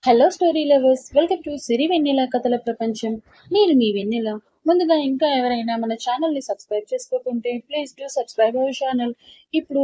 Hello story lovers, welcome to Siri Vennela కథల ప్రపంచం. నేను మీ వెన్నెల. ముందుగా ఇంకా ఎవరైనా మన ఛానల్ ని సబ్స్క్రైబ్ చేసుకోకుంటే please do subscribe our channel. ఇప్పుడు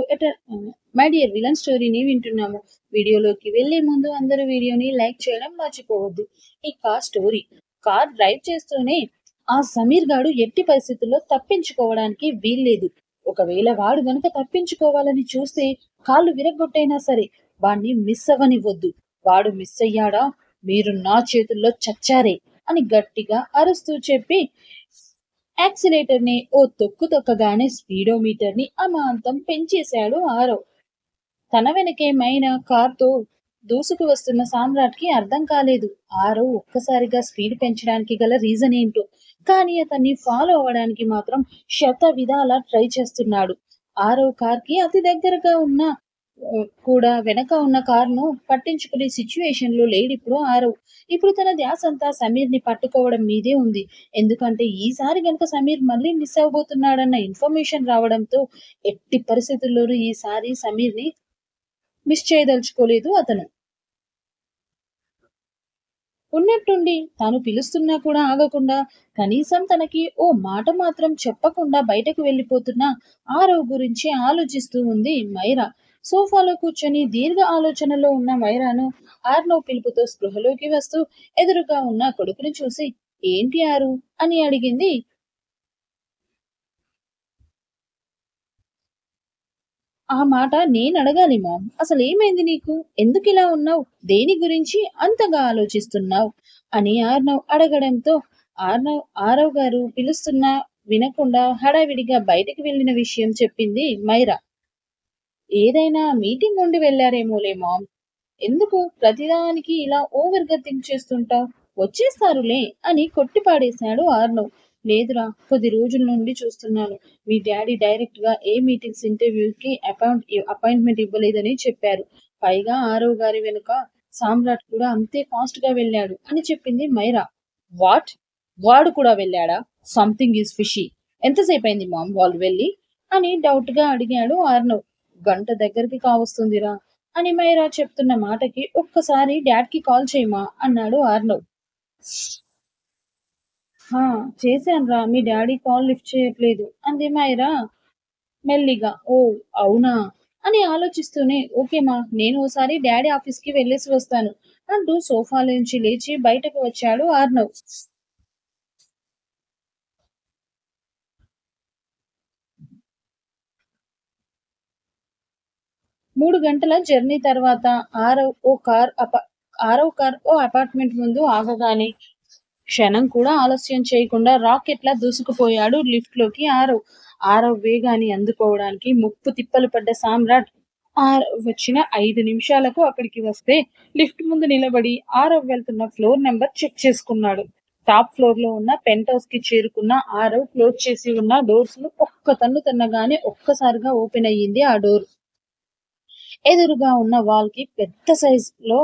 మై డియర్ విలన్ స్టోరీని వింటున్నాము. వీడియోలోకి వెళ్లే ముందు అందరూ వీడియోని లైక్ చేయడం మర్చిపోవద్దు. ఇక స్టోరీ. కార్ డ్రైవ్ చేస్తూనే ఆ సమీర్ గాడు ఎట్టి పరిస్థితుల్లో తప్పించుకోవడానికి వీల్లేదు. ఒకవేళ వాడు గనుక తప్పించుకోవాలని చూస్తే కాళ్ళు విరగ్గొట్టైనా సరే వాణ్ణి మిస్ అవ్వనివ్వద్దు. వాడు మిస్ అయ్యాడా, మీరు నా చేతుల్లో చచ్చారే అని గట్టిగా అరుస్తూ చెప్పి యాక్సిలేటర్ ని ఓ తొక్కు తొక్కగానే స్పీడోమీటర్ ని అమాంతం పెంచేశాడు ఆరవ్. తన వెనకే మైనా కార్తో దూసుకు వస్తున్న సామ్రాట్ కి అర్థం కాలేదు. ఆరవ్ ఒక్కసారిగా స్పీడ్ పెంచడానికి గల రీజన్ ఏంటో. కానీ అతన్ని ఫాలో అవ్వడానికి మాత్రం శత విధాలా ట్రై చేస్తున్నాడు. ఆరవ్ కార్ కి అతి దగ్గరగా ఉన్న కూడా వెనక ఉన్న కారును పట్టించుకునే సిచ్యువేషన్ లో లేడు ఇప్పుడు ఆరవ్. ఇప్పుడు తన ధ్యాస అంతా సమీర్ ని పట్టుకోవడం మీదే ఉంది. ఎందుకంటే ఈసారి గనుక సమీర్ మళ్ళీ మిస్ అవబోతున్నాడన్న ఇన్ఫర్మేషన్ రావడంతో ఎట్టి పరిస్థితుల్లోనూ ఈసారి సమీర్ ని మిస్ చేయదలుచుకోలేదు అతను. ఉన్నట్టుండి తాను పిలుస్తున్నా కూడా ఆగకుండా, కనీసం తనకి ఓ మాట మాత్రం చెప్పకుండా బయటకు వెళ్ళిపోతున్న ఆరవ్ గురించి ఆలోచిస్తూ ఉంది మైరా. సోఫాలో కూర్చొని దీర్ఘ ఆలోచనలో ఉన్న మైరాను ఆర్నవ్ పిలుపుతో స్పృహలోకి వస్తూ ఎదురుగా ఉన్న కొడుకుని చూసి, ఏంటి ఆరు అని అడిగింది. ఆ మాట నేనడగాలి మామ్. అసలేమైంది నీకు? ఎందుకిలా ఉన్నావు? దేని గురించి అంతగా ఆలోచిస్తున్నావు? అని ఆర్నవ్ అడగడంతో ఆరవ్ గారు పిలుస్తున్నా వినకుండా హడావిడిగా బయటికి వెళ్ళిన విషయం చెప్పింది మైరా. ఏదైనా మీటింగ్ నుండి వెళ్ళారేమోలే మామ్. ఎందుకు ప్రతిదానికి ఇలా ఓవర్ గా థింక్ చేస్తుంటావు? వచ్చేస్తారులే అని కొట్టిపాడేశాడు ఆర్నవ్. లేదురా, కొద్ది రోజుల నుండి చూస్తున్నాను. మీ డాడీ డైరెక్ట్ గా ఏ మీటింగ్స్ ఇంటర్వ్యూకి అపాయింట్మెంట్ ఇవ్వలేదని చెప్పారు. పైగా ఆరవ్ గారి వెనుక సామ్రాట్ కూడా అంతే ఫాస్ట్ గా వెళ్ళాడు అని చెప్పింది మైరా. వాట్? వాడు కూడా వెళ్ళాడా? Something is fishy. ఎంతసేపు అయింది మామ్ వాళ్ళు వెళ్ళి అని డౌట్ గా అడిగాడు ఆర్నవ్. గంట దగ్గరికి కావస్తుందిరా అని మైరా చెప్తున్న మాటకి ఒక్కసారి డాడ్ కి కాల్ చేయమా అన్నాడు ఆర్నవ్. హా, చేశానురా, మీ డాడీ కాల్ లిఫ్ట్ చేయట్లేదు అంది మైరా మెల్లిగా. ఓ అవునా అని ఆలోచిస్తూనే, ఓకేమా, నేను ఓసారి డాడీ ఆఫీస్ కి వెళ్ళేసి వస్తాను అంటూ సోఫాలోంచి లేచి బయటకు వచ్చాడు ఆర్నవ్. 3 గంటల జర్నీ తర్వాత ఆరవ్ కార్ ఓ అపార్ట్మెంట్ ముందు ఆగగానే క్షణం కూడా ఆలస్యం చేయకుండా రాకెట్లా దూసుకుపోయాడు లిఫ్ట్ లోకి ఆరవ్. ఆరవ్ వేగాన్ని అందుకోవడానికి ముప్పు తిప్పలు పడ్డ సామ్రాట్ వచ్చిన 5 నిమిషాలకు అక్కడికి వస్తే లిఫ్ట్ ముందు నిలబడి ఆరవ్ వెళ్తున్న ఫ్లోర్ నెంబర్ చెక్ చేసుకున్నాడు. టాప్ ఫ్లోర్ లో ఉన్న పెంట్ హౌస్ కి చేరుకున్న ఆరవ్ క్లోజ్ చేసి ఉన్న డోర్స్ ను ఒక్క తన్ను తన్నగానే ఒక్కసారిగా ఓపెన్ అయ్యింది ఆ డోర్. ఎదురుగా ఉన్న వాల్ కి పెద్ద సైజ్ లో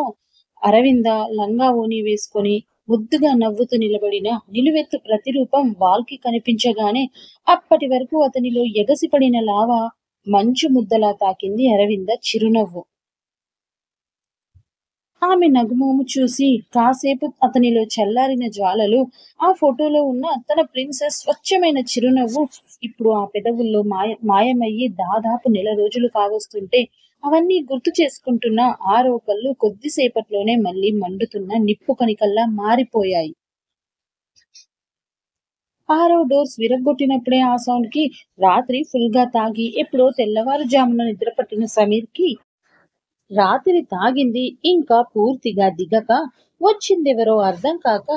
అరవింద లంగా ఓణి వేసుకొని ముద్దుగా నవ్వుతూ నిలబడిన నిలువెత్తు ప్రతిరూపం వాల్ కి కనిపించగానే అప్పటి వరకు అతనిలో ఎగసిపడిన లావా మంచు ముద్దలా తాకింది అరవింద చిరునవ్వు. ఆమె నగుమోము చూసి కాసేపు అతనిలో చల్లారిన జ్వాలలు ఆ ఫోటోలో ఉన్న తన ప్రిన్సెస్ స్వచ్ఛమైన చిరునవ్వు ఇప్పుడు ఆ పెదవుల్లో మాయమయ్యి దాదాపు నెల రోజులు కావస్తుంటే అవన్నీ గుర్తు చేసుకుంటున్న ఆరో కళ్ళు కొద్దిసేపట్లోనే మళ్ళీ మండుతున్న నిప్పు కణికల్లా మారిపోయాయి. ఆరో డోర్స్ విరగ్గొట్టినప్పుడే ఆ సౌండ్ కి రాత్రి ఫుల్ గా తాగి ఎప్పుడో తెల్లవారుజామున నిద్రపట్టిన సమీర్ కి రాత్రి తాగింది ఇంకా పూర్తిగా దిగక వచ్చిందెవరో అర్థం కాక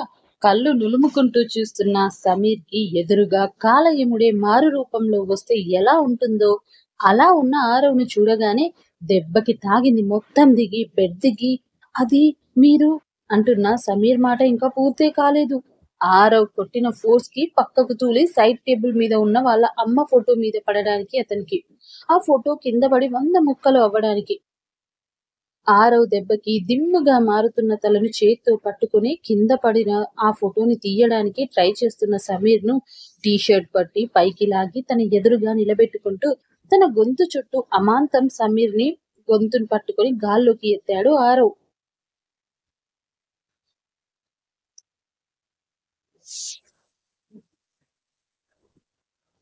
కళ్ళు నులుముకుంటూ చూస్తున్న సమీర్ కి ఎదురుగా కాలయముడే మారు రూపంలో వస్తే ఎలా ఉంటుందో అలా ఉన్న ఆరవ్ను చూడగానే దెబ్బకి తాగింది మొత్తం దిగి బెడ్ దిగి, అది మీరు అంటున్న సమీర్ మాట ఇంకా పూర్తే కాలేదు. ఆరవ్ కొట్టిన ఫోర్స్ కి పక్కకు తూలి సైడ్ టేబుల్ మీద ఉన్న వాళ్ళ అమ్మ ఫోటో మీద పడడానికి అతనికి ఆ ఫోటో కింద పడి 100 ముక్కలు అవ్వడానికి ఆరవ్ దెబ్బకి దిమ్ముగా మారుతున్న తలను చేత్తో పట్టుకుని కింద పడిన ఆ ఫోటోని తీయడానికి ట్రై చేస్తున్న సమీర్ ను టీషర్ట్ పట్టి పైకి లాగి తన ఎదురుగా నిలబెట్టుకుంటూ తన గొంతు చుట్టూ అమాంతం సమీర్ ని గొంతును పట్టుకుని గాల్లోకి ఎత్తాడు ఆరవ్.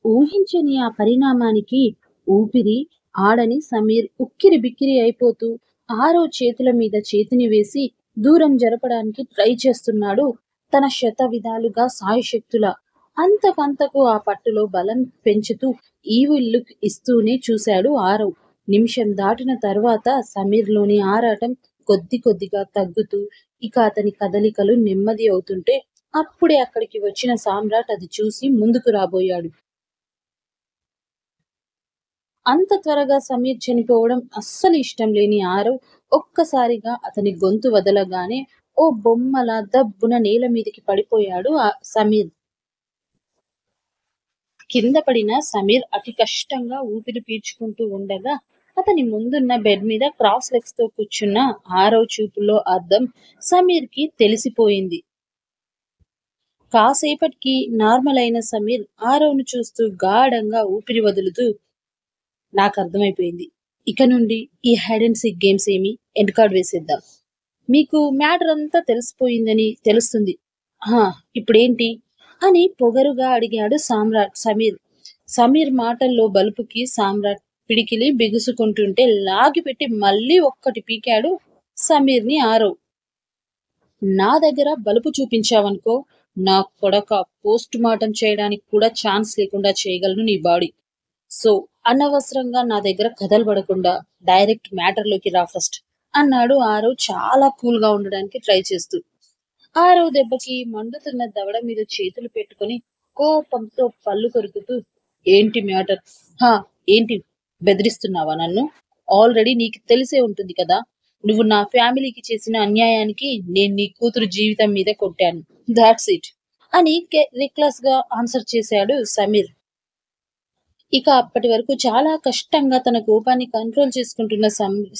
ఊహించని ఆ పరిణామానికి ఊపిరి ఆడని సమీర్ ఉక్కిరి బిక్కిరి అయిపోతూ ఆరో చేతుల మీద చేతిని వేసి దూరం జరపడానికి ట్రై చేస్తున్నాడు తన శత విధాలుగా సాయశక్తుల. అంతకంతకు ఆ పట్టులో బలం పెంచుతూ ఈవిల్ లుక్ ఇస్తూనే చూశాడు ఆరవ్. నిమిషం దాటిన తర్వాత సమీర్లోని ఆరాటం కొద్ది కొద్దిగా తగ్గుతూ ఇక అతని కదలికలు నెమ్మది అవుతుంటే అప్పుడే అక్కడికి వచ్చిన సామ్రాట్ అది చూసి ముందుకు రాబోయాడు. అంత త్వరగా సమీర్ చనిపోవడం అస్సలు ఇష్టం లేని ఆరవ్ ఒక్కసారిగా అతని గొంతు వదలగానే ఓ బొమ్మలా దబ్బున నేల మీదికి పడిపోయాడు ఆ సమీర్. కింద పడిన సమీర్ అతి కష్టంగా ఊపిరి పీల్చుకుంటూ ఉండగా అతని ముందున్న బెడ్ మీద క్రాస్ లెగ్స్ తో కూర్చున్న ఆరవ్ చూపులో అర్థం సమీర్ కి తెలిసిపోయింది. కాసేపటికి నార్మల్ అయిన సమీర్ ఆరవ్ను చూస్తూ గాఢంగా ఊపిరి వదులుతూ, నాకు అర్థమైపోయింది. ఇక నుండి ఈ హైడ్ అండ్ సీక్ గేమ్స్ ఏమి ఎండ్ కార్డ్ వేసేద్దాం. మీకు మ్యాటర్ అంతా తెలిసిపోయిందని తెలుస్తుంది. ఇప్పుడేంటి అని పొగరుగా అడిగాడు సమీర్. సమీర్ మాటల్లో బలుపుకి సామ్రాట్ పిడికిలి బిగుసుకుంటుంటే లాగిపెట్టి మళ్ళీ ఒక్కటి పీకాడు సమీర్ని ఆరవ్. నా దగ్గర బలుపు చూపించావనుకో, నా కొడక పోస్ట్ మార్టం చేయడానికి కూడా ఛాన్స్ లేకుండా చేయగలను నీ బాడీ. సో అనవసరంగా నా దగ్గర కథలు పడకుండా డైరెక్ట్ మ్యాటర్లోకి రా ఫస్ట్ అన్నాడు ఆరవ్ చాలా కూల్ గా ఉండడానికి ట్రై చేస్తూ. ఆరవ్ దెబ్బకి మండుతున్న దవడ మీద చేతులు పెట్టుకుని కోపంతో పళ్ళు కొరుకుతూ, ఏంటి మ్యాటర్? ఏంటి బెదిరిస్తున్నావా నన్ను? ఆల్రెడీ నీకు తెలిసే ఉంటుంది కదా, నువ్వు నా ఫ్యామిలీకి చేసిన అన్యాయానికి నేను నీ కూతురు జీవితం మీద కొట్టాను. దాట్స్ ఇట్ అని రిక్లెస్ గా ఆన్సర్ చేశాడు సమీర్. ఇక అప్పటి వరకు చాలా కష్టంగా తన కోపాన్ని కంట్రోల్ చేసుకుంటున్న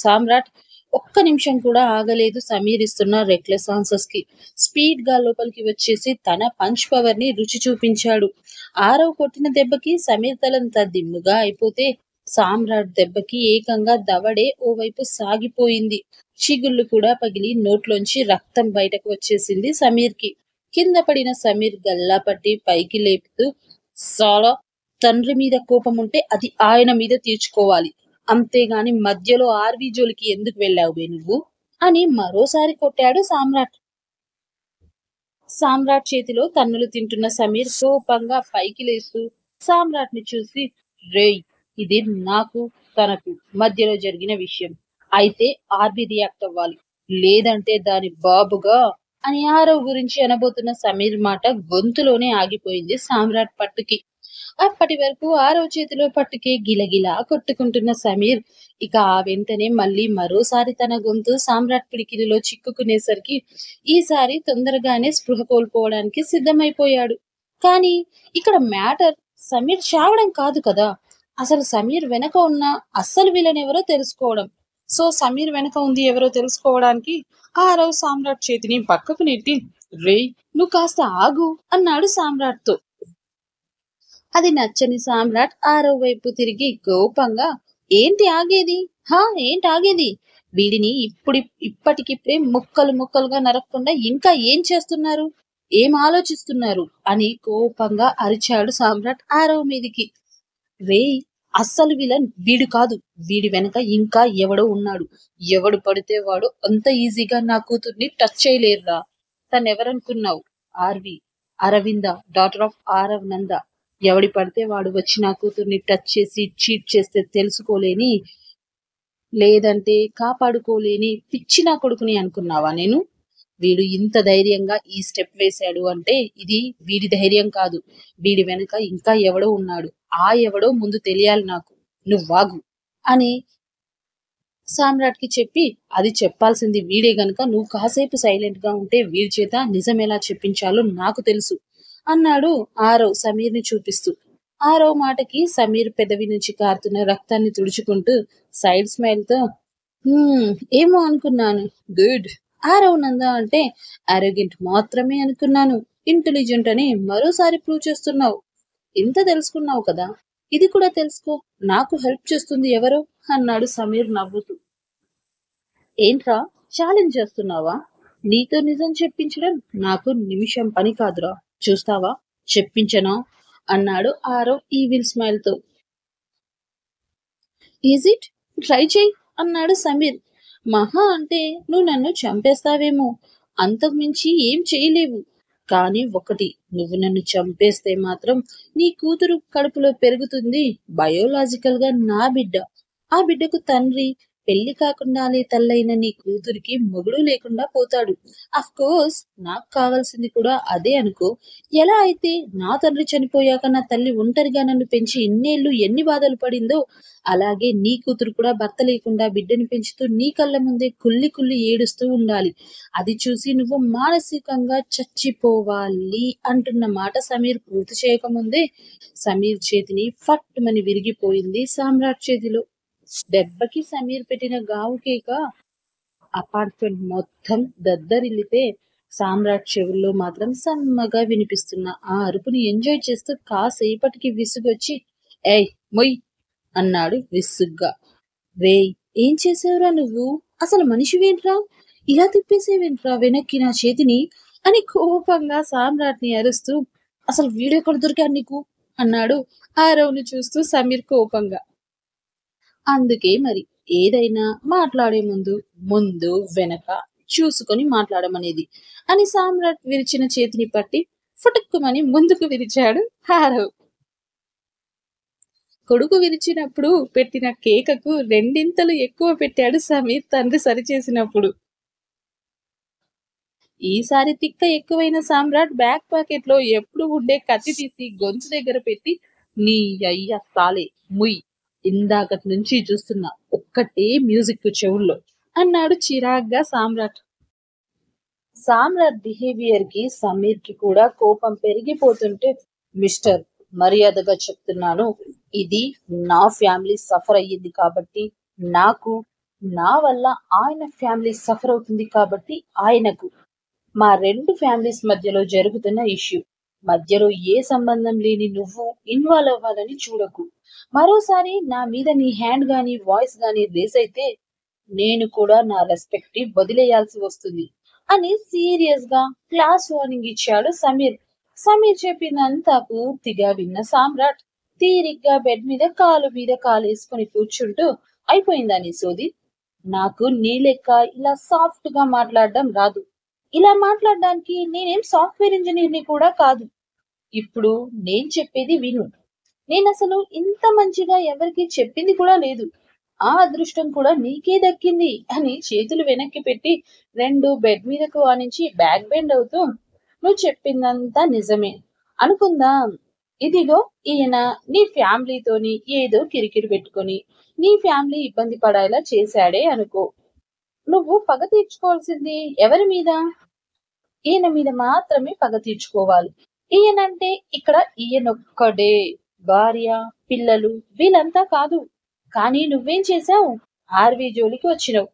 సామ్రాట్ ఒక్క నిమిషం కూడా ఆగలేదు సమీర్ ఇస్తున్న రెక్లెస్ ఆన్సర్స్ కి. స్పీడ్ గా లోపలికి వచ్చేసి తన పంచ్ పవర్ ని రుచి చూపించాడు. ఆరవ్ కొట్టిన దెబ్బకి సమీర్ తలంతా దిమ్ముగా అయిపోతే సామ్రాట్ దెబ్బకి ఏకంగా దవడే ఓవైపు సాగిపోయింది. చిగుళ్ళు కూడా పగిలి నోట్లోంచి రక్తం బయటకు వచ్చేసింది సమీర్ కి. కింద పడిన సమీర్ గల్లా పట్టి పైకి లేపుతూ, సాలా తండ్రి మీద కోపం ఉంటే అది ఆయన మీద తీర్చుకోవాలి, అంతేగాని మధ్యలో ఆర్వీ జోలికి ఎందుకు వెళ్ళావువే నువ్వు అని మరోసారి కొట్టాడు సామ్రాట్. సామ్రాట్ చేతిలో తన్నులు తింటున్న సమీర్ కోపంగా పైకి లేస్తూ సామ్రాట్ ని చూసి, రేయ్, ఇది నాకు తనకు మధ్యలో జరిగిన విషయం. అయితే ఆర్వీ రియాక్ట్ అవ్వాలి, లేదంటే దాని బాబుగా అని ఆరవ్ గురించి అనబోతున్న సమీర్ మాట గొంతులోనే ఆగిపోయింది సామ్రాట్ పట్టుకి. అప్పటి వరకు ఆరవ్ చేతిలో పట్టుకే గిలగిలా కొట్టుకుంటున్న సమీర్ ఇక ఆ వెంటనే మళ్ళీ మరోసారి తన గొంతు సామ్రాట్ పిడికిలిలో చిక్కుకునేసరికి ఈసారి తొందరగానే స్పృహ కోల్పోవడానికి సిద్ధమైపోయాడు. కానీ ఇక్కడ మ్యాటర్ సమీర్ చావడం కాదు కదా, అసలు సమీర్ వెనక ఉన్న అస్సలు విలన్ ఎవరో తెలుసుకోవడం. సో సమీర్ వెనక ఉంది ఎవరో తెలుసుకోవడానికి ఆరవ్ సామ్రాట్ చేతిని పక్కకు నెట్టి, రేయ్, నువ్వు కాస్త ఆగు అన్నాడు సామ్రాట్ తో. అది నచ్చని సామ్రాట్ ఆరవ్ వైపు తిరిగి కోపంగా, ఏంటి ఆగేది? ఏంటి ఆగేది? వీడిని ఇప్పటికిప్పుడే ముక్కలు ముక్కలుగా నరక్కుండా ఇంకా ఏం చేస్తున్నారు, ఏం ఆలోచిస్తున్నారు అని కోపంగా అరిచాడు సామ్రాట్ ఆరవ్ మీదికి. రేయ్, అస్సలు విలన్ వీడు కాదు, వీడి వెనక ఇంకా ఎవడో ఉన్నాడు. ఎవడు పడితే వాడు అంత ఈజీగా నా కూతుర్ని టచ్ చేయలేరురా. తనెవరనుకున్నావు? Arvi, Aravinda, daughter of Aarav Nanda. ఎవడి పడితే వాడు వచ్చి నా కూతుర్ని టచ్ చేసి చీట్ చేస్తే తెలుసుకోలేని, లేదంటే కాపాడుకోలేని పిచ్చి నా కొడుకుని అనుకున్నావా నేను? వీడు ఇంత ధైర్యంగా ఈ స్టెప్ వేశాడు అంటే ఇది వీడి ధైర్యం కాదు, వీడి వెనక ఇంకా ఎవడో ఉన్నాడు. ఆ ఎవడో ముందు తెలియాలి నాకు, నువ్వాగు అని సామ్రాట్ కి చెప్పి, అది చెప్పాల్సింది వీడే గనుక నువ్వు కాసేపు సైలెంట్ గా ఉంటే వీడి చేత నిజం ఎలా చెప్పించాలో నాకు తెలుసు అన్నాడు ఆరవ్ సమీర్ ని చూపిస్తూ. ఆరవ్ మాటకి సమీర్ పెదవి నుంచి కారుతున్న రక్తాన్ని తుడుచుకుంటూ సైడ్ స్మైల్ తో, ఏమో అనుకున్నాను. గుడ్. ఆరవ్ నంద అంటే అరోగెంట్ మాత్రమే అనుకున్నాను, ఇంటెలిజెంట్ అని మరోసారి ప్రూవ్ చేస్తున్నావు. ఇంత తెలుసుకున్నావు కదా, ఇది కూడా తెలుసుకో, నాకు హెల్ప్ చేస్తుంది ఎవరో అన్నాడు సమీర్ నవ్వుతూ. ఏంట్రా ఛాలెంజ్ చేస్తున్నావా? నీతో నిజం చెప్పించడం నాకు నిమిషం పని కాదురా, చూస్తావా, చెప్పించనా అన్నాడు ఆరవ్ ఈవిల్ స్మైల్ తో. Is it? ట్రై చెయ్యి అన్నాడు సమీర్. మహా అంటే నువ్వు నన్ను చంపేస్తావేమో, అంతకుమించి ఏం చేయలేవు. కానీ ఒకటి, నువ్వు నన్ను చంపేస్తే మాత్రం నీ కూతురు కడుపులో పెరుగుతుంది బయోలాజికల్ గా నా బిడ్డ. ఆ బిడ్డకు తండ్రి, పెళ్లి కాకుండానే తల్లైన నీ కూతురికి మొగుడు లేకుండా పోతాడు. అఫ్ కోర్స్ నాకు కావాల్సింది కూడా అదే అనుకో. ఎలా అయితే నా తండ్రి చనిపోయాక నా తల్లి ఒంటరిగా నన్ను పెంచి ఇన్నేళ్లు ఎన్ని బాధలు పడిందో, అలాగే నీ కూతురు కూడా భర్త లేకుండా బిడ్డని పెంచుతూ నీ కళ్ళ ముందే కుల్లి కుల్లి ఏడుస్తూ ఉండాలి. అది చూసి నువ్వు మానసికంగా చచ్చిపోవాలి అంటున్న మాట సమీర్ పూర్తి చేయకముందే సమీర్ చేతిని ఫట్టుమని విరిగిపోయింది సామ్రాట్ చేతిలో. దెబ్బకి సమీర్ పెట్టిన గావు కేక అపార్ట్మెంట్ మొత్తం దద్దరిల్లితే సామ్రాట్ చెవుల్లో మాత్రం సమ్మగా వినిపిస్తున్న ఆ అరుపుని ఎంజాయ్ చేస్తూ కాసేపటికి విసుగొచ్చి, ఏయ్ మొయ్ అన్నాడు విసుగ్గా. రేయ్, ఏం చేసావురా నువ్వు? అసలు మనిషివేంట్రా? ఇలా తిప్పేసేవేంట్రా వెనక్కి నా చేతిని అని కోపంగా సామ్రాట్ని అరుస్తూ, అసలు వీడెక్కడ దొరికాడు నీకు అన్నాడు ఆరవ్ని చూస్తూ సమీర్ కోపంగా. అందుకే మరి ఏదైనా మాట్లాడే ముందు ముందు వెనక చూసుకొని మాట్లాడమనేది అని సామ్రాట్ విరిచిన చేతిని పట్టి ఫుటుక్కుమని ముందుకు విరిచాడు ఆరవ్. కొడుకు విరిచినప్పుడు పెట్టిన కేకకు రెండింతలు ఎక్కువ పెట్టాడు సమీర్ తండ్రి సరిచేసినప్పుడు. ఈసారి తిక్క ఎక్కువైన సామ్రాట్ బ్యాక్ పాకెట్ లో ఎప్పుడు ఉండే కత్తి తీసి గొంతు దగ్గర పెట్టి, నీ అయ్య సాలే ముయ్, ఇందాకటి నుంచి చూస్తున్నా ఒక్కటే మ్యూజిక్ చెవుల్లో అన్నాడు చిరాగ్గా సామ్రాట్. సామ్రాట్ బిహేవియర్ కి సమీర్ కి కూడా కోపం పెరిగిపోతుంటే, మిస్టర్, మర్యాదగా చెప్తున్నాను, ఇది నా ఫ్యామిలీ సఫర్ అయ్యింది కాబట్టి నాకు, నా వల్ల ఆయన ఫ్యామిలీ సఫర్ అవుతుంది కాబట్టి ఆయనకు, మా రెండు ఫ్యామిలీస్ మధ్యలో జరుగుతున్న ఇష్యూ మధ్యలో ఏ సంబంధం లేని నువ్వు ఇన్వాల్వ్ అవ్వాలని చూడకు. మరోసారి నా మీద నీ హ్యాండ్ గాని వాయిస్ గాని రేస్ అయితే నేను కూడా నా రెస్పెక్ట్ ని వదిలేయాల్సి వస్తుంది అని సీరియస్ గా క్లాస్ వార్నింగ్ ఇచ్చాడు సమీర్. సమీర్ చెప్పిందంతా పూర్తిగా విన్న సామ్రాట్ తీరిగ్గా బెడ్ మీద కాలు వేసుకుని కూర్చుంటూ, అయిపోయిందా నీ సోది? నాకు నీ లెక్క ఇలా సాఫ్ట్ గా మాట్లాడడం రాదు. ఇలా మాట్లాడడానికి నేనేం సాఫ్ట్వేర్ ఇంజనీర్ని కూడా కాదు. ఇప్పుడు నేను చెప్పేది విను. నేనసలు ఇంత మంచిగా ఎవరికి చెప్పింది కూడా లేదు. ఆ అదృష్టం కూడా నీకే దక్కింది అని చేతులు వెనక్కి పెట్టి రెండు బెడ్ మీదకు ఆనించి బ్యాక్ బెండ్ అవుతూ, నువ్వు చెప్పిందంతా నిజమే అనుకుందాం. ఇదిగో ఈయన నీ ఫ్యామిలీతోని ఏదో కిరికిరి పెట్టుకొని నీ ఫ్యామిలీ ఇబ్బంది పడేలా చేశాడే అనుకో. నువ్వు పగ తీర్చుకోవాల్సింది ఎవరి మీద? ఈయన మీద మాత్రమే పగ తీర్చుకోవాలి. ఈయనంటే ఇక్కడ ఈయనొక్కడే, భార్య పిల్లలు వీళ్ళంతా కాదు. కానీ నువ్వేం చేశావు? ఆర్వీ జోలికి వచ్చినావు.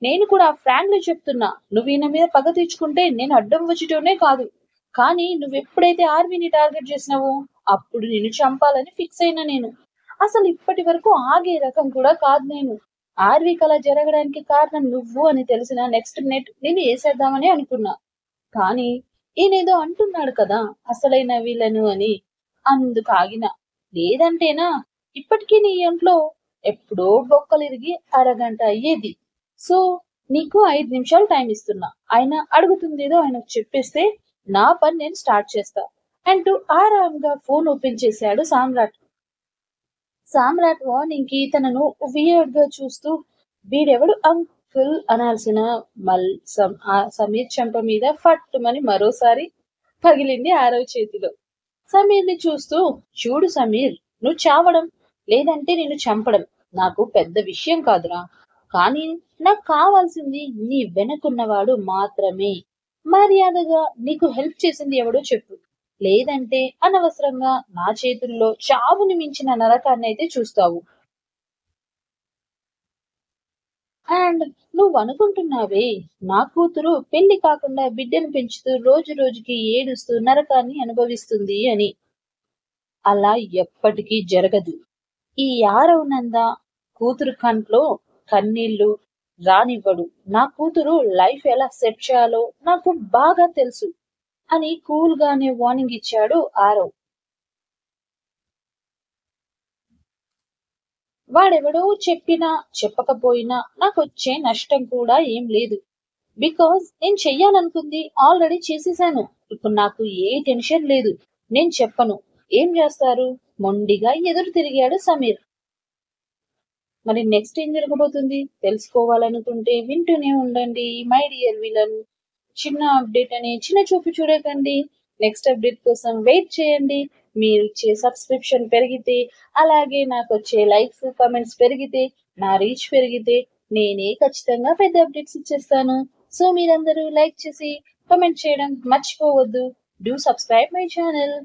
నేను కూడా ఫ్రాంక్ గా చెప్తున్నా, నువ్వు ఈయన మీద పగ తీర్చుకుంటే నేను అడ్డం వచ్చటమే కాదు. కానీ నువ్వెప్పుడైతే ఆర్వీని టార్గెట్ చేసినావో అప్పుడు నిన్ను చంపాలని ఫిక్స్ అయినా నేను. అసలు ఇప్పటి వరకు ఆగే రకం కూడా కాదు నేను. ఆర్వీకి అలా జరగడానికి కారణం నువ్వు అని తెలిసిన నెక్స్ట్ నెట్ నేను వేసేద్దామని అనుకున్నా. కానీ ఈయనేదో అంటున్నాడు కదా అసలైన వీళ్ళను అని, అందుకు ఆగిన. లేదంటేనా ఇప్పటికీ నీ ఇంట్లో ఎప్పుడో బొక్కలిరిగి అరగంట అయ్యేది. సో నీకు 5 నిమిషాలు టైం ఇస్తున్నా. ఆయన అడుగుతుందేదో ఆయనకు చెప్పేస్తే నా పని నేను స్టార్ట్ చేస్తా అంటూ ఆరాంగా ఫోన్ ఓపెన్ చేశాడు సామ్రాట్. సామ్రాట్ వార్నింగ్ కి తనను వియర్డ్ గా చూస్తూ, వీడెవడు అంకుల్ అనాల్సిన సమీర్ చెంప మీద ఫట్టుమని మరోసారి పగిలింది ఆరవ్ చేతిలో. సమీర్ ని చూస్తూ, చూడు సమీర్, నువ్వు చావడం లేదంటే నిన్ను చంపడం నాకు పెద్ద విషయం కాదురా. కానీ నాకు కావాల్సింది నీ వెనకున్నవాడు మాత్రమే. మర్యాదగా నీకు హెల్ప్ చేసింది ఎవడో చెప్పు. లేదంటే అనవసరంగా నా చేతుల్లో చావుని మించిన నరకాన్ని అయితే చూస్తావు. అండ్ నువ్వు అనుకుంటున్నావే నా కూతురు పెళ్లి కాకుండా బిడ్డను పెంచుతూ రోజు రోజుకి ఏడుస్తూ నరకాన్ని అనుభవిస్తుంది అని. అలా ఎప్పటికీ జరగదు. ఈ ఆరవ్ నంద కూతురు కంట్లో కన్నీళ్లు రానివ్వడు. నా కూతురు లైఫ్ ఎలా సెట్ చేయాలో నాకు బాగా తెలుసు. అని కూల్ గానే వార్నింగ్ ఇచ్చాడు ఆరవ్. వాడెవడో చెప్పినా చెప్పకపోయినా నాకొచ్చే నష్టం కూడా ఏం లేదు. బికాజ్ నేను చెయ్యాలనుకుంది ఆల్రెడీ చేసేసాను. ఇప్పుడు నాకు ఏ టెన్షన్ లేదు. నేను చెప్పను. ఏం చేస్తారు? మొండిగా ఎదురు తిరిగాడు సమీర్. మరి నెక్స్ట్ ఏం జరగబోతుంది తెలుసుకోవాలనుకుంటే వింటూనే ఉండండి మై డియర్ విలన్. చిన్న అప్డేట్ అని చిన్న చూపు చూడకండి. నెక్స్ట్ అప్డేట్ కోసం వెయిట్ చేయండి. మీరు ఇచ్చే సబ్స్క్రిప్షన్ పెరిగితే, అలాగే నాకు వచ్చే లైక్స్ కామెంట్స్ పెరిగితే, నా రీచ్ పెరిగితే నేనే ఖచ్చితంగా పెద్ద అప్డేట్స్ ఇచ్చేస్తాను. సో మీరందరూ లైక్ చేసి కామెంట్ చేయడం మర్చిపోవద్దు. Do subscribe my channel.